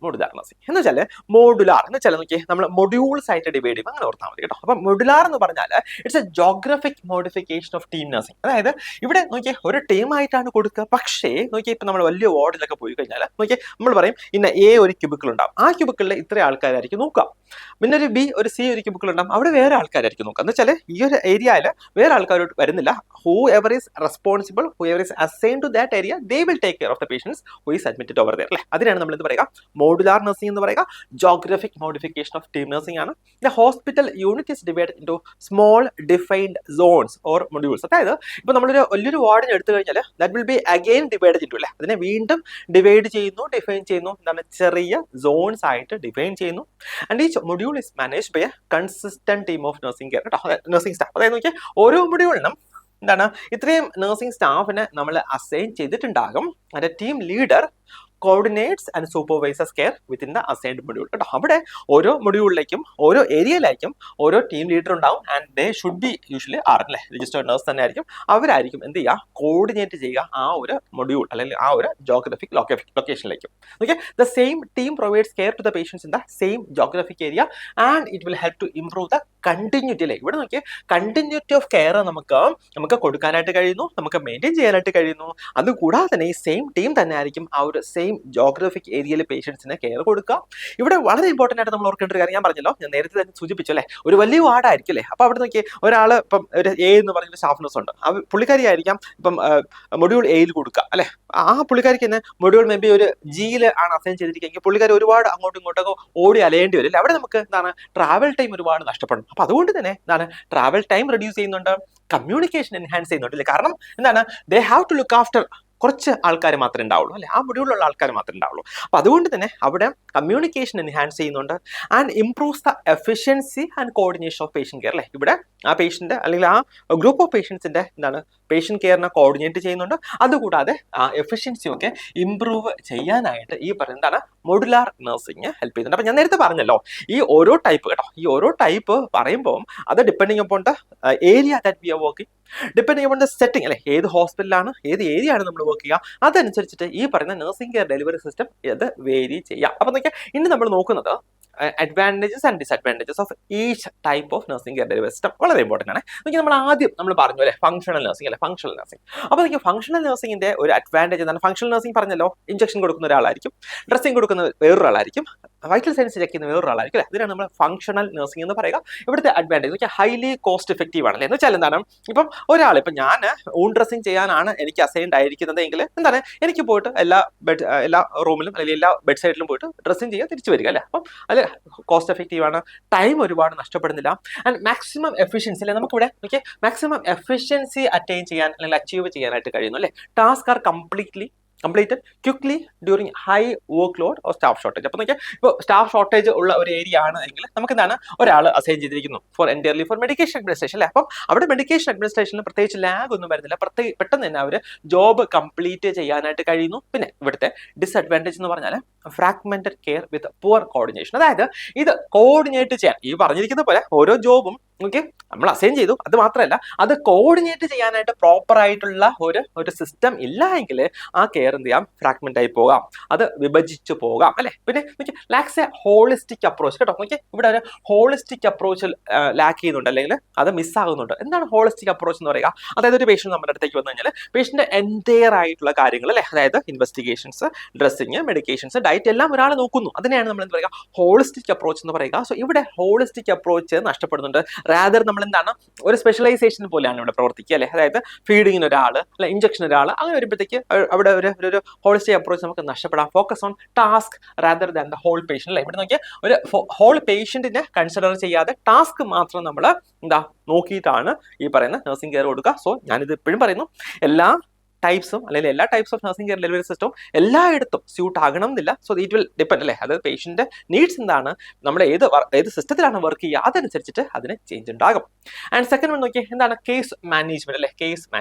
എന്ന് വെച്ചാൽ മോഡുലാർ എന്ന് വെച്ചാൽ നോക്കിയേ, നമ്മൾ മൊഡ്യൂൾസ് ആയിട്ട് ഡിവൈഡ് ചെയ്യും, അങ്ങനെ ഓർത്താൽ മതി കേട്ടോ. അപ്പം മോഡുലാർ എന്ന് പറഞ്ഞാൽ it's A geographic modification of team nursing. അതായത് ഇവിടെ നോക്കിയേ ഒരു ടീമായിട്ടാണ് കൊടുക്കുക. പക്ഷേ നോക്കിയേ ഇപ്പം നമ്മൾ വലിയ വാർഡിലൊക്കെ പോയി കഴിഞ്ഞാൽ നോക്കിയേ നമ്മൾ പറയും ഇന്ന A ഒരു ക്യൂബിക്കിൾ ഉണ്ടാവും, ആ ക്യൂബിക്കിളിൽ ഇത്ര ആൾക്കാരായിരിക്കും നോക്കുക. പിന്നെ ഒരു B ഒരു C ഒരു ക്യൂബിക്കിൾ ഉണ്ടാവും, അവിടെ വേറെ ആൾക്കാരായിരിക്കും നോക്കുക. എന്ന് വെച്ചാൽ ഈ ഒരു ഏരിയയിൽ വേറെ ആൾക്കാരോട് വരുന്നില്ല. Whoever is responsible, whoever is assign to that area, they will take care of the patients who is admitted over there അല്ലേ. അതിനാണ് നമ്മൾ എന്ത് പറയുക, മോഡുലാർ നഴ്സിംഗ് എന്ന് പറയുക. Geographic modification of team nursing ആണ്. The hospital unit is divide into small defined zones or modules. അതായത് ഇപ്പൊ നമ്മളൊരു വലിയൊരു വാർഡിന് എടുത്തു കഴിഞ്ഞാൽ that will be again divide ചെയ്തു അല്ലേ. അതിനെ വീണ്ടും ഡിവൈഡ് ചെയ്യുന്നു, ഡിഫൈൻ ചെയ്യുന്നു, എന്താണ് ചെറിയ സോൺസ് ആയിട്ട് ഡിഫൈൻ ചെയ്യുന്നു. And each module is managed by a consistent team of nursing care കേട്ടോ, നഴ്സിംഗ് സ്റ്റാഫ്. അതായത് നോക്കിയാൽ ഓരോ മൊഡ്യൂളിനും എന്താണ് ഇത്രയും നഴ്സിംഗ് സ്റ്റാഫിനെ നമ്മൾ അസൈൻ ചെയ്തിട്ടുണ്ടാകും. അതിന്റെ team leader coordinates and supervises care within the assigned module കേട്ടോ. അവിടെ ഓരോ മൊഡ്യൂളിലേക്കും ഓരോ ഏരിയയിലേക്കും ഓരോ ടീം ലീഡർ ഉണ്ടാവും. And they should be usually അല്ലേ രജിസ്റ്റേർഡ് നഴ്സ് തന്നെ ആയിരിക്കും. അവരായിരിക്കും എന്ത് ചെയ്യുക, കോർഡിനേറ്റ് ചെയ്യുക ആ ഒരു മൊഡ്യൂൾ അല്ലെങ്കിൽ ആ ഒരു ജോഗ്രഫിക് ലൊക്കേഷനിലേക്കും. Okay, the same team provides care to the patients in the same geographic area and it will help to improve the continuity അല്ലേ. ഇവിടെ നോക്കിയാൽ കണ്ടിന്യൂറ്റി ഓഫ് കെയർ നമുക്ക് കൊടുക്കാനായിട്ട് കഴിയുന്നു, നമുക്ക് മെയിൻറ്റെയിൻ ചെയ്യാനായിട്ട് കഴിയുന്നു. അതുകൂടാതെ തന്നെ ഈ സെയിം ടീം തന്നെ ആയിരിക്കും ആ ഒരു സെയിം ജോഗ്രഫിക് ഏരിയയിലെ പേഷ്യൻസിന് കെയർ കൊടുക്കുക. ഇവിടെ വളരെ ഇമ്പോർട്ടന്റ് ആയിട്ട് നമ്മൾ ഓർക്കേണ്ട ഒരു കാര്യം ഞാൻ പറഞ്ഞല്ലോ, ഞാൻ നേരത്തെ തന്നെ സൂചിപ്പിച്ചു അല്ലേ, ഒരു വലിയ വാർഡായിരിക്കും അല്ലേ. അപ്പോൾ അവിടെ നോക്കിയേ ഒരാൾ ഇപ്പം ഒരു A എന്ന് പറഞ്ഞൊരു സ്റ്റാഫ് നഴ്സ് ഉണ്ട്, പുള്ളിക്കാരി ആയിരിക്കാം ഇപ്പം മൊഡ്യൂൾ Aയിൽ കൊടുക്കുക അല്ലെ. ആ പുള്ളിക്കാരിക്ക് തന്നെ മൊഡ്യൂൾ മേ ബി ഒരു Gയിൽ ആണ് അസൈൻ ചെയ്തിരിക്കുകയെങ്കിൽ പുള്ളിക്കാരി ഒരുപാട് അങ്ങോട്ടും ഇങ്ങോട്ടൊക്കെ ഓടി അലയേണ്ടി വരും അല്ലേ. അവിടെ നമുക്ക് എന്താണ് ട്രാവൽ ടൈം ഒരുപാട് നഷ്ടപ്പെടും. അപ്പൊ അതുകൊണ്ട് തന്നെ എന്താണ് ട്രാവൽ ടൈം റെഡ്യൂസ് ചെയ്യുന്നുണ്ട്, കമ്മ്യൂണിക്കേഷൻ എൻഹാൻസ് ചെയ്യുന്നുണ്ട് അല്ലേ. കാരണം എന്താണ് they have to look after കുറച്ച് ആൾക്കാർ മാത്രമേ ഉണ്ടാവുള്ളൂ അല്ലെ, ആ മൊഡ്യൂളിലുള്ള ആൾക്കാർ മാത്രമേ ഉണ്ടാവുള്ളൂ. അപ്പൊ അതുകൊണ്ട് തന്നെ അവിടെ കമ്മ്യൂണിക്കേഷൻ എൻഹാൻസ് ചെയ്യുന്നുണ്ട് and improves the efficiency and coordination of patient care അല്ലെ. ഇവിടെ ആ പേഷ്യന്റ് അല്ലെങ്കിൽ ആ ഗ്രൂപ്പ് ഓഫ് പേഷ്യൻസിന്റെ എന്താണ് പേഷ്യന്റ് കെയറിനെ കോർഡിനേറ്റ് ചെയ്യുന്നുണ്ട്. അതുകൂടാതെ ആ എഫിഷ്യൻസി ഒക്കെ ഇംപ്രൂവ് ചെയ്യാനായിട്ട് ഈ പറയുന്നതാണ് മോഡുലാർ നഴ്സിംഗ് ഹെൽപ്പ് ചെയ്യുന്നുണ്ട്. അപ്പൊ ഞാൻ നേരത്തെ പറഞ്ഞല്ലോ ഈ ഓരോ ടൈപ്പ് കേട്ടോ, ഈ ഓരോ ടൈപ്പ് പറയുമ്പോൾ അത് depending upon the area that we are working, depending upon the setting അല്ലെ, ഏത് ഹോസ്പിറ്റലാണ് ഏത് ഏരിയ ആണ് നമ്മൾ വർക്ക് ചെയ്യുക, അതനുസരിച്ചിട്ട് ഈ പറയുന്ന നഴ്സിംഗ് കെയർ ഡെലിവറി സിസ്റ്റം ഇത് വേരി ചെയ്യാം. അപ്പൊ നോക്കിയാൽ ഇനി നമ്മൾ നോക്കുന്നത് advantages and disadvantages of each type of nursing care delivery system വളരെ ഇമ്പോർട്ടൻ്റ് ആണ്. നമ്മൾ ആദ്യം നമ്മൾ പറഞ്ഞു അല്ലേ ഫംഗ്ഷണൽ നഴ്സിംഗ് അല്ലെ ഫംഗ്ഷണൽ നഴ്സിംഗ്. അപ്പോൾ എനിക്ക് ഫംഗ്ഷണൽ നഴ്സിംഗിന്റെ ഒരു അഡ്വാൻറ്റേജ് എന്താണ്? ഫംഗ്ഷണൽ നഴ്സിംഗ് പറഞ്ഞല്ലോ, ഇഞ്ചക്ഷൻ കൊടുക്കുന്ന ഒരാളായിരിക്കും, ഡ്രസ്സിംഗ് കൊടുക്കുന്ന വേറൊരാളായിരിക്കും, വൈറ്റൽ സൈൻസ് ചെക്ക് ചെയ്യുന്ന വേറൊരാളായിരിക്കും അല്ലേ. ഇതിനാണ് നമ്മൾ ഫംഗ്ഷണൽ നഴ്സിംഗ് എന്ന് പറയുക. ഇവിടുത്തെ അഡ്വാൻറ്റേജ് ഹൈലി കോസ്റ്റ് എഫക്റ്റീവ് ആണ് അല്ലേ. എന്ന് വെച്ചാൽ എന്താണ്, ഇപ്പം ഒരാൾ ഇപ്പം ഞാൻ ഓൺ ഡ്രസ്സിംഗ് ചെയ്യാനാണ് എനിക്ക് അസൈൻഡ് ആയിരിക്കുന്നത് എങ്കിൽ എന്താണ്, എനിക്ക് പോയിട്ട് എല്ലാ റൂമിലും അല്ലെങ്കിൽ എല്ലാ ബെഡ് സൈഡിലും പോയിട്ട് ഡ്രസ്സിംഗ് ചെയ്യാൻ തിരിച്ചു വരിക അല്ലേ. അപ്പം അത് കോസ്റ്റ് എഫക്റ്റീവ് ആണ്, ടൈം ഒരുപാട് നഷ്ടപ്പെടുന്നില്ല, ആൻഡ് മാക്സിമം എഫിഷ്യൻസി അല്ലെ. നമുക്കിവിടെ മാക്സിമം എഫിഷ്യൻസി അറ്റൈൻ ചെയ്യാൻ അല്ലെങ്കിൽ അച്ചീവ് ചെയ്യാനായിട്ട് കഴിയുന്നു അല്ലേ. Task R completed quickly during high workload or staff shortage. അപ്പോൾ നോക്കിയാൽ ഇപ്പോൾ സ്റ്റാഫ് ഷോർട്ടേജ് ഉള്ള ഒരു ഏരിയ ആണ് എങ്കിൽ നമുക്ക് എന്താണ് ഒരാൾ അസൈൻ ചെയ്തിരിക്കുന്നു എൻറ്റയർലി ഫോർ മെഡിക്കേഷൻ അഡ്മിനിസ്ട്രേഷൻ അല്ലേ. അപ്പം അവിടെ മെഡിക്കേഷൻ അഡ്മിനിസ്ട്രേഷനിൽ പ്രത്യേകിച്ച് ലാഗ് ഒന്നും വരുന്നില്ല, പെട്ടെന്ന് തന്നെ അവർ ജോബ് കംപ്ലീറ്റ് ചെയ്യാനായിട്ട് കഴിയുന്നു. പിന്നെ ഇവിടുത്തെ ഡിസഡ്വാൻറ്റേജ് എന്ന് പറഞ്ഞാൽ fragmented care with poor coordination. അതായത് ഇത് കോർഡിനേറ്റ് ചെയ്യാൻ ഈ പറഞ്ഞിരിക്കുന്ന പോലെ ഓരോ ജോബും നമ്മൾ അസൈൻ ചെയ്തു, അത് മാത്രമല്ല അത് കോർഡിനേറ്റ് ചെയ്യാനായിട്ട് പ്രോപ്പർ ആയിട്ടുള്ള ഒരു സിസ്റ്റം ഇല്ല എങ്കിൽ ആ കെയർ എന്ത് ചെയ്യാം, ഫ്രാഗ്മെന്റ് ആയി പോകാം, അത് വിഭജിച്ചു പോകാം അല്ലെ. പിന്നെ ലാക്സ് എ ഹോളിസ്റ്റിക് അപ്രോച്ച് കേട്ടോ. ഇവിടെ ഒരു ഹോളിസ്റ്റിക് അപ്രോച്ച് ലാക്ക് ചെയ്യുന്നുണ്ട് അല്ലെങ്കിൽ അത് മിസ്സാകുന്നുണ്ട്. എന്താണ് ഹോളിസ്റ്റിക് അപ്രോച്ച് എന്ന് പറയുക? അതായത് ഒരു പേഷ്യന്റ് നമ്മുടെ അടുത്തേക്ക് വന്നു കഴിഞ്ഞാൽ പേഷ്യന്റ് എൻറ്റയർ ആയിട്ടുള്ള കാര്യങ്ങൾ അല്ലെ, അതായത് ഇൻവെസ്റ്റിഗേഷൻസ്, ഡ്രസ്സിങ്, മെഡിക്കേഷൻസ്, ഡയറ്റ് എല്ലാം ഒരാൾ നോക്കുന്നു. അതിനെയാണ് നമ്മൾ എന്താ പറയുക, ഹോളിസ്റ്റിക് അപ്രോച്ച് എന്ന് പറയുക. സോ ഇവിടെ ഹോളിസ്റ്റിക് അപ്രോച്ച് നഷ്ടപ്പെടുന്നുണ്ട്. റാദർ നമ്മൾ എന്താണ് ഒരു സ്പെഷ്യലൈസേഷൻ പോലെയാണ് ഇവിടെ പ്രവർത്തിക്കുക അല്ലെ. അതായത് ഫീഡിങ്ങിന് ഒരാൾ അല്ലെ, ഇഞ്ചക്ഷൻ ഒരാൾ, അങ്ങനെ വരുമ്പോഴത്തേക്ക് അവിടെ ഒരു ഹോളിസ്റ്റിക് അപ്രോച്ച് നമുക്ക് നഷ്ടപ്പെടാം. Focus on task rather than the whole patient അല്ലെ. ഇവിടെ നോക്കിയാൽ ഒരു ഹോൾ പേഷ്യന്റിനെ കൺസിഡർ ചെയ്യാതെ ടാസ്ക് മാത്രം നമ്മൾ നോക്കിയിട്ടാണ് ഈ പറയുന്ന നഴ്സിംഗ് കെയർ കൊടുക്കുക. സോ ഞാനിത് എപ്പോഴും പറയുന്നു, എല്ലാ types of nursing care delivery system എല്ലായിടത്തും സ്യൂട്ട് ആകണം എന്നില്ല. സോ ഇറ്റ് വിൽ ഡിപ്പെൻഡ് അല്ലേ. അതായത് പേഷ്യന്റ് നീഡ്സ് എന്താണ്, നമ്മൾ ഏത് സിസ്റ്റത്തിലാണ് വർക്ക് ചെയ്യുക അതനുസരിച്ചിട്ട് അതിന് ചേഞ്ച് ഉണ്ടാകും. ആൻഡ് സെക്കൻഡ് വൺ നോക്കിയാൽ എന്താണ് കേസ് മാനേജ്മെന്റ് അല്ലെ.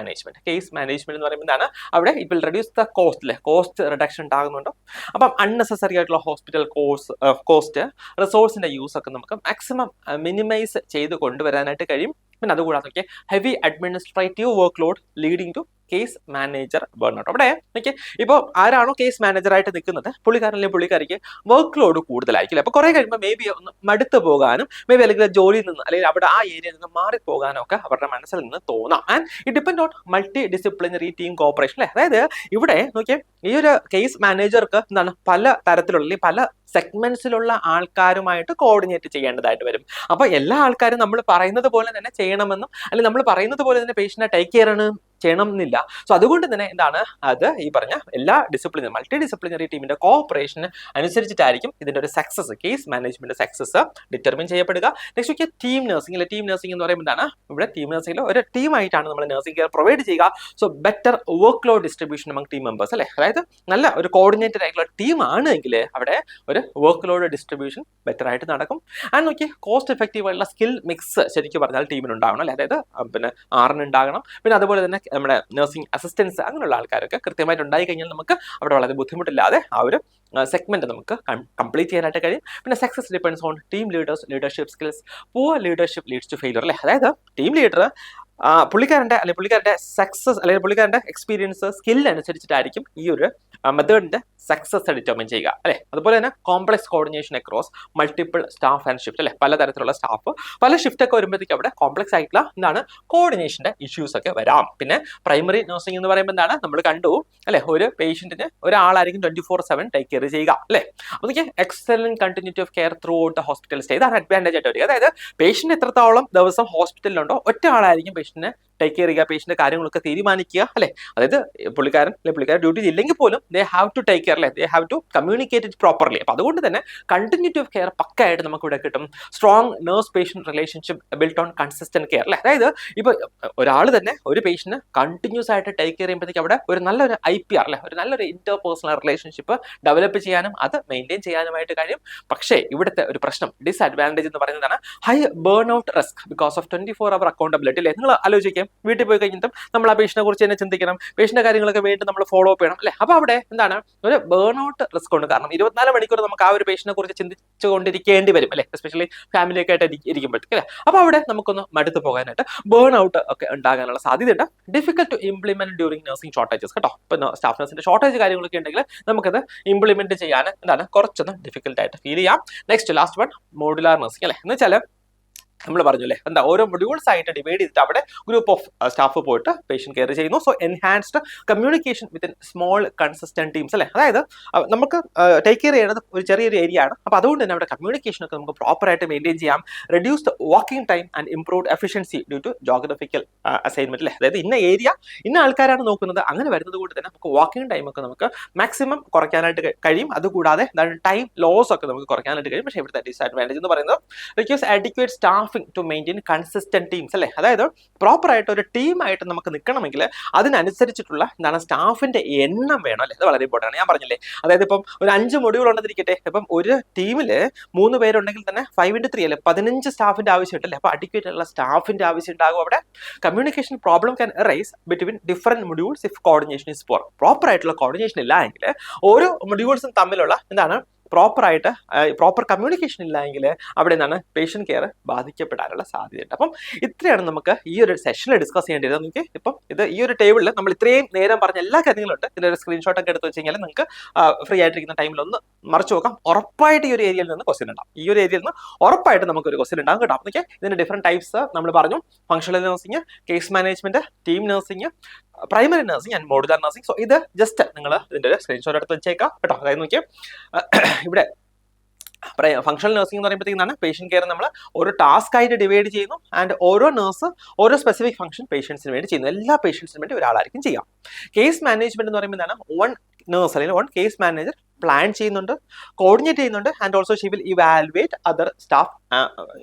കേസ് മാനേജ്മെന്റ് എന്ന് പറയുമ്പോൾ എന്താണ്, അവിടെ it will reduce the cost അല്ലെ, കോസ്റ്റ് റിഡക്ഷൻ ഉണ്ടാകുന്നുണ്ട്. അപ്പം അൺനെസസറി ആയിട്ടുള്ള ഹോസ്പിറ്റൽ കോസ്റ്റ്, റിസോഴ്സിന്റെ യൂസ് ഒക്കെ നമുക്ക് മാക്സിമം മിനിമൈസ് ചെയ്ത് കൊണ്ടുവരാനായിട്ട് കഴിയും. പിന്നെ അതുകൂടാതെ നോക്കിയാൽ heavy administrative workload leading to case manager burnout. അവിടെ ഇപ്പോൾ ആരാണോ കേസ് മാനേജറായിട്ട് നിൽക്കുന്നത് പുള്ളിക്കാരിക്ക് വർക്ക് ലോഡ് കൂടുതലായിരിക്കും. അപ്പോൾ കുറേ കഴിയുമ്പോൾ മേ ബി ഒന്ന് മടുത്ത് പോകാനും അല്ലെങ്കിൽ ജോലിയിൽ നിന്ന് അല്ലെങ്കിൽ അവിടെ ആ ഏരിയയിൽ നിന്ന് മാറിപ്പോകാനും ഒക്കെ അവരുടെ മനസ്സിൽ നിന്ന് തോന്നാം. And it depend on multi disciplinary team corporation അല്ലേ. അതായത് ഇവിടെ ഈ ഒരു കേസ് മാനേജർക്ക് എന്താണ് പല തരത്തിലുള്ള പല സെഗ്മെന്റ്സിലുള്ള ആൾക്കാരുമായിട്ട് കോർഡിനേറ്റ് ചെയ്യേണ്ടതായിട്ട് വരും. അപ്പോൾ എല്ലാ ആൾക്കാരും നമ്മൾ പറയുന്നത് പോലെ തന്നെ ചെയ്യണമെന്നും അല്ലെങ്കിൽ നമ്മൾ പറയുന്നത് പോലെ തന്നെ പേഷ്യന്റിനെ ടേക്ക് കെയർ ചെയ്യണം എന്നില്ല. സോ അതുകൊണ്ട് തന്നെ എന്താണ് അത് ഈ പറഞ്ഞ എല്ലാ മൾട്ടി ഡിസിപ്ലിനറി ടീമിന്റെ കോഓപ്പറേഷന് അനുസരിച്ചിട്ടായിരിക്കും ഇതിന്റെ ഒരു success, case management success determine ചെയ്യപ്പെടുക. നെക്സ്റ്റ് ടീം നഴ്സിംഗ് എന്ന് പറയുമ്പോൾ എന്താണ്, ഇവിടെ ടീം നഴ്സിംഗിൽ ഒരു ടീമായിട്ടാണ് നമ്മൾ നഴ്സിംഗ് കെയർ പ്രൊവൈഡ് ചെയ്യുക. So better workload distribution among team members അല്ലെ. അതായത് നല്ല ഒരു കോർഡിനേറ്റഡ് ആയിട്ടുള്ള ടീം ആണെങ്കിൽ അവിടെ ഒരു വർക്ക് ലോഡ് ഡിസ്ട്രിബ്യൂഷൻ ബെറ്റർ ആയിട്ട് നടക്കും. ആൻഡ് കോസ്റ്റ് എഫക്റ്റീവ് ആയിട്ടുള്ള സ്കിൽ മിക്സ് ശരിക്കും പറഞ്ഞാൽ ടീമിന് ഉണ്ടാവണം അല്ലെ. അതായത് പിന്നെ ആറിന് ഉണ്ടാകണം. പിന്നെ അതുപോലെ തന്നെ നമ്മുടെ നഴ്സിംഗ് അസിസ്റ്റൻസ് അങ്ങനെയുള്ള ആൾക്കാരൊക്കെ കൃത്യമായിട്ട് ഉണ്ടായി കഴിഞ്ഞാൽ നമുക്ക് അവിടെ വളരെ ബുദ്ധിമുട്ടില്ലാതെ ആ ഒരു സെഗ്മെന്റ് നമുക്ക് കംപ്ലീറ്റ് ചെയ്യാനായിട്ട് കഴിയും. പിന്നെ success depends on team leadership skills. Poor leadership leads to failure അല്ലേ. അതായത് ടീം ലീഡർ പുള്ളിക്കാരന്റെ സക്സസ് അല്ലെങ്കിൽ പുള്ളിക്കാരന്റെ എക്സ്പീരിയൻസ് സ്കിൽ അനുസരിച്ചിട്ടായിരിക്കും ഈ ഒരു മെത്തേഡിന്റെ സക്സസ് ഡിറ്റർമിൻ ചെയ്യുക അല്ലെ. അതുപോലെ തന്നെ complex coordination across multiple staff and shift അല്ലെ. പലതരത്തിലുള്ള സ്റ്റാഫ് പല ഷിഫ്റ്റ് ഒക്കെ വരുമ്പോഴത്തേക്ക് അവിടെ കോംപ്ലക്സ് ആയിട്ടുള്ള എന്താണ് കോർഡിനേഷന്റെ ഇഷ്യൂസ് ഒക്കെ വരാം. പിന്നെ പ്രൈമറി നഴ്സിംഗ് എന്ന് പറയുമ്പോൾ എന്താണ്, നമ്മൾ കണ്ടു അല്ലെ, ഒരു പേഷ്യന്റിന് ഒരാളായിരിക്കും 24/7 ടേക്ക് കെയർ ചെയ്യുക അല്ലെ. അപ്പോൾ excellent continuity of care through out the hospital stay. ഇതാണ് അഡ്വാൻറ്റേജ് ആയിട്ട് വരിക. അതായത് പേഷ്യന്റ് എത്രത്തോളം ദിവസം ഹോസ്പിറ്റലിലുണ്ടോ ഒറ്റ ആളായിരിക്കും പേഷ്യന്റിനെ ടേക്ക് കെയർ ചെയ്യുക, പേഷ്യന്റെ കാര്യങ്ങളൊക്കെ തീരുമാനിക്കുക അല്ലെ. അതായത് പുള്ളിക്കാരൻ ഡ്യൂട്ടി ഇല്ലെങ്കിൽ പോലും they have to take care അല്ലെ, they have to communicate it properly. അപ്പോൾ അതുകൊണ്ട് തന്നെ കണ്ടിന്യൂറ്റി ഓഫ് കെയർ പക്കായിട്ട് നമുക്ക് ഇവിടെ കിട്ടും. Strong nurse patient relationship built on consistent care അല്ലെ. അതായത് ഇപ്പോൾ ഒരാൾ തന്നെ ഒരു പേഷ്യന്റിനെ കണ്ടിന്യൂസ് ആയിട്ട് ടേക്ക് കെയർ ചെയ്യുമ്പോഴത്തേക്ക് അവിടെ ഒരു നല്ലൊരു IPR അല്ലെ, ഒരു നല്ലൊരു ഇന്റർപേഴ്സണൽ റിലേഷൻഷിപ്പ് ഡെവലപ്പ് ചെയ്യാനും അത് മെയിൻറ്റെയിൻ ചെയ്യാനുമായിട്ട് കഴിയും. പക്ഷേ ഇവിടുത്തെ ഒരു പ്രശ്നം, ഡിസ്അഡ്വാൻറ്റേജ് എന്ന് പറയുന്നതാണ് high burnout risk because of 24 hour accountability അല്ലെ. നിങ്ങൾ ആലോചിക്കാം, വീട്ടിൽ പോയി കഴിഞ്ഞിട്ടും നമ്മൾ ആ പേഷ്യനെ കുറിച്ച് തന്നെ ചിന്തിക്കണം, പേഷ്യന്റെ കാര്യങ്ങളൊക്കെ വീണ്ടും നമ്മൾ ഫോളോ അപ്പ് ചെയ്യണം അല്ലെ. അപ്പൊ അവിടെ എന്താണ് ഒരു ബേൺ ഔട്ട് റിസ്ക് ഉണ്ട്. കാരണം 24 മണിക്കൂർ നമുക്ക് ആ ഒരു പേഷ്യനെ കുറിച്ച് ചിന്തിച്ചുകൊണ്ടിരിക്കേണ്ടി വരും അല്ലെ, എസ്പെഷ്യലി ഫാമിലി ഒക്കെ ആയിട്ട് ഇരിക്കുമ്പോഴത്തേക്ക് അല്ലെ. അപ്പൊ അവിടെ നമുക്കൊന്ന് മടുത്ത് പോകാനായിട്ട് ബേൺ ഔട്ട് ഒക്കെ ഉണ്ടാകാനുള്ള സാധ്യതയുണ്ട്. Difficult to implement during nursing shortages കേട്ടോ. ഇപ്പൊ സ്റ്റാഫ് നഴ്സിന്റെ ഷോർട്ടേജ് കാര്യങ്ങളൊക്കെ ഉണ്ടെങ്കിൽ നമുക്കത് ഇംപ്ലിമെന്റ് ചെയ്യാൻ എന്താണ് കുറച്ചൊന്ന് ഡിഫിക്കൽട്ട് ആയിട്ട് ഫീൽ ചെയ്യാം. Next last one modular nursing അല്ലെ. എന്ന് വെച്ചാൽ നമ്മൾ പറഞ്ഞു അല്ലേ, എന്താ ഓരോ മൊഡ്യൂൾസ് ആയിട്ട് ഡിവൈഡ് ചെയ്തിട്ട് അവിടെ ഗ്രൂപ്പ് ഓഫ് സ്റ്റാഫ് പോയിട്ട് പേഷ്യന്റ് കെയർ ചെയ്യുന്നു. So enhanced communication within small consistent teams അല്ലേ. അതായത് നമുക്ക് ടേക്ക് കെയർ ചെയ്യുന്നത് ഒരു ചെറിയൊരു ഏരിയ ആണ്. അപ്പോൾ അതുകൊണ്ട് തന്നെ അവിടെ കമ്മ്യൂണിക്കേഷൻ ഒക്കെ നമുക്ക് പ്രോപ്പറായിട്ട് മെയിൻറ്റെയിൻ ചെയ്യാം. Reduced walking time and improved efficiency due to geographical assignment അല്ലേ. അതായത് ഇന്ന ഏരിയ ഇന്ന ആൾക്കാരാണ് നോക്കുന്നത്, അങ്ങനെ വരുന്നത് കൊണ്ട് തന്നെ നമുക്ക് വാക്കിംഗ് ടൈം ഒക്കെ നമുക്ക് മാക്സിമം കുറയ്ക്കാനായിട്ട് കഴിയും. അതുകൂടാതെ ടൈം ലോസ് ഒക്കെ നമുക്ക് കുറയ്ക്കാനായിട്ട് കഴിയും. പക്ഷേ ഇവിടുത്തെ ഡിസ്അഡ്വാൻറ്റേജ് എന്ന് പറയുന്നത് requires adequate staffing to maintain consistent teams അല്ലേ. അതായത് പ്രോപ്പർ ആയിട്ട് ഒരു ടീമായിട്ട് നമുക്ക് നിൽക്കണമെങ്കിൽ അതിനനുസരിച്ചിട്ടുള്ള എന്താണ് സ്റ്റാഫിന്റെ എണ്ണം വേണം അല്ലേ. അത് വളരെ ഇമ്പോർട്ടൻ്റ് ആണ്. ഞാൻ പറഞ്ഞില്ലേ, അതായത് ഇപ്പം ഒരു 5 മൊഡ്യൂൾ ഉണ്ടെന്നിരിക്കട്ടെ, ഇപ്പം ഒരു ടീമിൽ 3 പേരുണ്ടെങ്കിൽ തന്നെ 5x3 അല്ലേ 15 സ്റ്റാഫിന്റെ ആവശ്യമുണ്ടല്ലേ. അപ്പോൾ അഡിക്വേറ്റ് ഉള്ള സ്റ്റാഫിന്റെ ആവശ്യം ഉണ്ടാകും. അവിടെ communication problem can arise between different modules if coordination is poor. Proper ആയിട്ടുള്ള കോർഡിനേഷൻ ഇല്ല എങ്കിൽ ഓരോ മൊഡ്യൂൾസും തമ്മിലുള്ള എന്താണ് പ്രോപ്പർ കമ്മ്യൂണിക്കേഷൻ ഇല്ല എങ്കിൽ അവിടെ നിന്നാണ് പേഷ്യന്റ് കെയർ ബാധിക്കപ്പെടാനുള്ള സാധ്യതയുണ്ട്. അപ്പം ഇത്രയാണ് നമുക്ക് ഈ ഒരു സെഷനിൽ ഡിസ്കസ് ചെയ്യേണ്ടത്. നിങ്ങൾക്ക് ഇപ്പം ഈ ഒരു ടേബിളിൽ നമ്മൾ ഇത്രയും നേരം പറഞ്ഞ എല്ലാ കാര്യങ്ങളും ഉണ്ട്. ഇതിന്റെ ഒരു സ്ക്രീൻഷോട്ട് ഒക്കെ എടുത്ത് വെച്ച് കഴിഞ്ഞാൽ നിങ്ങൾക്ക് ഫ്രീ ആയിട്ടിരിക്കുന്ന ടൈമിൽ ഒന്ന് മറിച്ച് നോക്കാം. ഉറപ്പായിട്ട് ഈ ഒരു ഏരിയയിൽ നിന്ന് ക്വസ്റ്റ്യൻ ഉണ്ടാവും. ഈ ഒരു ഏരിയയിൽ നിന്ന് ഉറപ്പായിട്ട് നമുക്കൊരു ക്വസ്റ്റ്യൻ ഉണ്ടാകും കേട്ടോ. അപ്പോൾ ഇതിന്റെ ഡിഫറെന്റ് ടൈപ്സ് നമ്മൾ പറഞ്ഞു: functional nursing, case management, team nursing, primary nursing and modular nursing. So ഇത് ജസ്റ്റ് നിങ്ങൾ ഇതിന്റെ സ്ക്രീൻഷോട്ട് എടുത്ത് വെച്ചേക്കാം കേട്ടോ. അതായത് നോക്കിയാൽ ഇവിടെ ഫങ്ഷണൽ നഴ്സിംഗ് എന്ന് പറയുമ്പോഴത്തേക്കാണ് പേഷ്യന്റ് കെയർ നമ്മൾ ഒരു ടാസ്ക് ആയിട്ട് ഡിവൈഡ് ചെയ്യുന്നു. ആൻഡ് ഓരോ നഴ്സ് ഓരോ സ്പെസിഫിക് ഫംഗ്ഷൻ പേഷ്യൻസിന് വേണ്ടി ചെയ്യുന്നു. എല്ലാ പേഷ്യൻസിന് വേണ്ടി ഒരാളായിരിക്കും ചെയ്യാം. കേസ് മാനേജ്മെന്റ് എന്ന് പറയുമ്പോൾ എന്താണ്, വൺ nurse അല്ലെങ്കിൽ one case manager പ്ലാൻ ചെയ്യുന്നുണ്ട്, കോർഡിനേറ്റ് ചെയ്യുന്നുണ്ട്, and also she will evaluate other staff,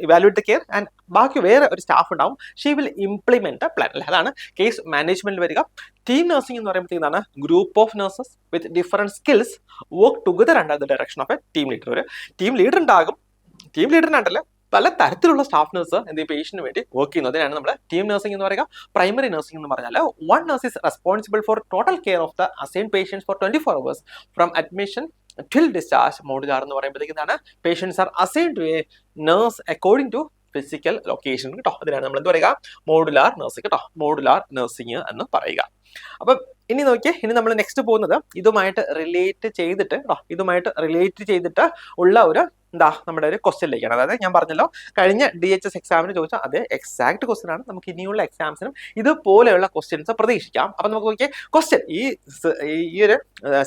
evaluate the care, and ബാക്കി വേറെ ഒരു സ്റ്റാഫ് ഉണ്ടാവും, she will implement the plan. അതാണ് കേസ് മാനേജ്മെന്റ് വരിക. ടീം നഴ്സിംഗ് എന്ന് പറയുമ്പോഴത്തേക്കാണ് group of nurses with different skills work together under the direction of a team leader. ഒരു team leader ഉണ്ടാകും. ടീം ലീഡറിനാണ്ടല്ലേ പല തരത്തിലുള്ള സ്റ്റാഫ് നഴ്സ് പേഷ്യന്റിന് വേണ്ടി വർക്ക് ചെയ്യുന്നതിനാണ് നമ്മൾ ടീം നഴ്സിംഗ് എന്ന് പറയുക. പ്രൈമറി നഴ്സിംഗ് എന്ന് പറഞ്ഞാൽ one nurse is responsible for total care of the assigned patients for 24 hours from admission till discharge. Modular എന്ന് പറയുമ്പോഴത്തേക്കാണ് patients are assigned to a nurse according to physical location കേട്ടോ. അതിനാണ് നമ്മൾ എന്ത് പറയുക, മോഡുലാർ നഴ്സിംഗ് കേട്ടോ, മോഡുലാർ നഴ്സിംഗ് എന്ന് പറയുക. അപ്പം ഇനി നോക്കിയേ, ഇനി നമ്മൾ നെക്സ്റ്റ് പോകുന്നത് ഇതുമായിട്ട് റിലേറ്റ് ചെയ്തിട്ട് ഉള്ള ഒരു നമ്മുടെ ഒരു ക്വസ്റ്റ്യനിലേക്കാണ്. അതായത് ഞാൻ പറഞ്ഞല്ലോ കഴിഞ്ഞ DHS എക്സാമിന് ചോദിച്ചാൽ അതേ എക്സാക്ട് ക്വസ്റ്റ്യൻ ആണ്. നമുക്ക് ഇനിയുള്ള എക്സാംസിനും ഇതുപോലെയുള്ള ക്വസ്റ്റ്യൻസ് പ്രതീക്ഷിക്കാം. അപ്പം നമുക്ക് നോക്കിയേ, ക്വസ്റ്റ്യൻ ഈ ഒരു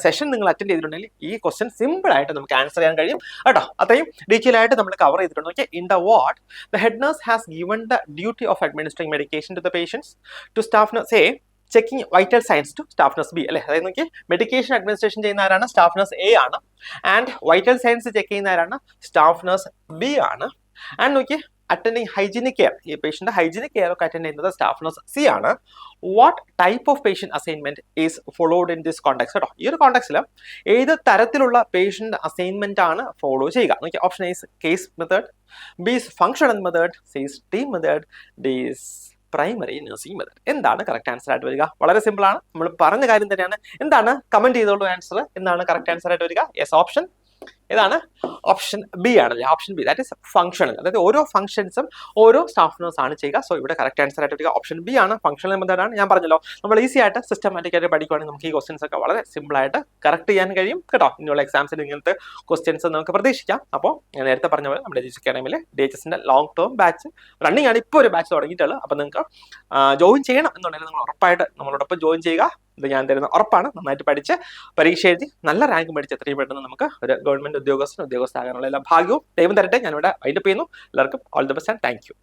സെഷൻ നിങ്ങൾ അറ്റൻഡ് ചെയ്തിട്ടുണ്ടെങ്കിൽ ഈ ക്വസ്റ്റ്യൻ സിമ്പിൾ ആയിട്ട് നമുക്ക് ആൻസർ ചെയ്യാൻ കഴിയും കേട്ടോ. അത്രയും ഡീറ്റെയിൽ ആയിട്ട് നമ്മൾ കവർ ചെയ്തിട്ടുണ്ട്. നോക്കിയേ, in the ward the head nurse has given the duty of administering medication to the patients to staff nurse A, checking vital signs to staff nurse B അല്ലെ. അതായത് നോക്കി, മെഡിക്കേഷൻ അഡ്മിനിസ്ട്രേഷൻ ചെയ്യുന്ന ആരാണ്, staff nurse A ആണ്. And vital signs check ചെയ്യുന്ന ആരാണ്, staff nurse B ആണ്. And നോക്കി, അറ്റൻഡിങ് ഹൈജീനിക് കെയർ, ഈ പേഷ്യന്റ് ഹൈജീനിക് കെയർ ഒക്കെ അറ്റൻഡ് ചെയ്യുന്നത് സ്റ്റാഫ് നഴ്സ് സി ആണ്. What type of patient assignment is followed in this context കേട്ടോ. ഈ ഒരു കോണ്ടെക്സ്റ്റിൽ ഏത് തരത്തിലുള്ള പേഷ്യന്റ് അസൈൻമെന്റ് ആണ് ഫോളോ ചെയ്യുക. നോക്കി, option A case method, B is functional method, C is team method, D is primary nursing method. എന്താണ് കറക്റ്റ് ആൻസർ ആയിട്ട് വരിക? വളരെ സിമ്പിൾ ആണ്, നമ്മൾ പറഞ്ഞ കാര്യം തന്നെയാണ്. എന്താണ് കമന്റ് ചെയ്തോളൂ ആൻസർ, എന്താണ് കറക്റ്റ് ആൻസർ ആയിട്ട് വരിക? യെസ്, ഓപ്ഷൻ ഏതാണ്? ഓപ്ഷൻ ബി ആണല്ലേ. Option B, that is functional. അതായത് ഓരോ ഫംഗ്ഷൻസും ഓരോ സ്റ്റാഫ് നഴ്സ് ആണ് ചെയ്യുക. സോ ഇവിടെ കറക്റ്റ് ആൻസർ ആയിട്ട് വരിക ഓപ്ഷൻ ബി ആണ്, ഫംഗ്ഷണൽ മെത്തേഡ് ആണ്. ഞാൻ പറഞ്ഞല്ലോ, നമ്മൾ ഈസി ആയിട്ട് സിസ്റ്റമാറ്റിക് ആയിട്ട് പഠിക്കുകയാണെങ്കിൽ നമുക്ക് ഈ ക്വസ്റ്റ്യൻസ് ഒക്കെ വളരെ സിമ്പിൾ ആയിട്ട് കറക്റ്റ് ചെയ്യാൻ കഴിയും കേട്ടോ. ഇനിയുള്ള എക്സാംസിൽ ഇങ്ങനത്തെ ക്വസ്റ്റ്യൻസ് നമുക്ക് പ്രതീക്ഷിക്കാം. അപ്പോൾ ഞാൻ നേരത്തെ പറഞ്ഞ പോലെ നമ്മുടെ DHS അക്കാഡമിയിൽ DHSന്റെ ലോങ് ടേം ബാച്ച് റണ്ണിങ് ആണ്. ഇപ്പോൾ ഒരു ബാച്ച് തുടങ്ങിയിട്ടുള്ളത്. അപ്പോൾ നിങ്ങൾക്ക് ജോയിൻ ചെയ്യണം എന്നുണ്ടെങ്കിൽ നിങ്ങൾ ഉറപ്പായിട്ട് നമ്മളോടൊപ്പം ജോയിൻ ചെയ്യുക. ഇത് ഞാൻ തരുന്ന ഉറപ്പാണ്. നന്നായിട്ട് പഠിച്ച് പരീക്ഷ എഴുതി നല്ല റാങ്ക് മേടിച്ച് എത്രയും പെട്ടെന്ന് നമുക്ക് ഒരു ഗവൺമെന്റ് ഉദ്യോഗസ്ഥനാകാനുള്ള എല്ലാ ഭാഗ്യവും ദൈവം തരട്ടെ. ഞാനിവിടെ വൈൻഡപ്പ് ചെയ്യുന്നു. എല്ലാവർക്കും all the best and thank you.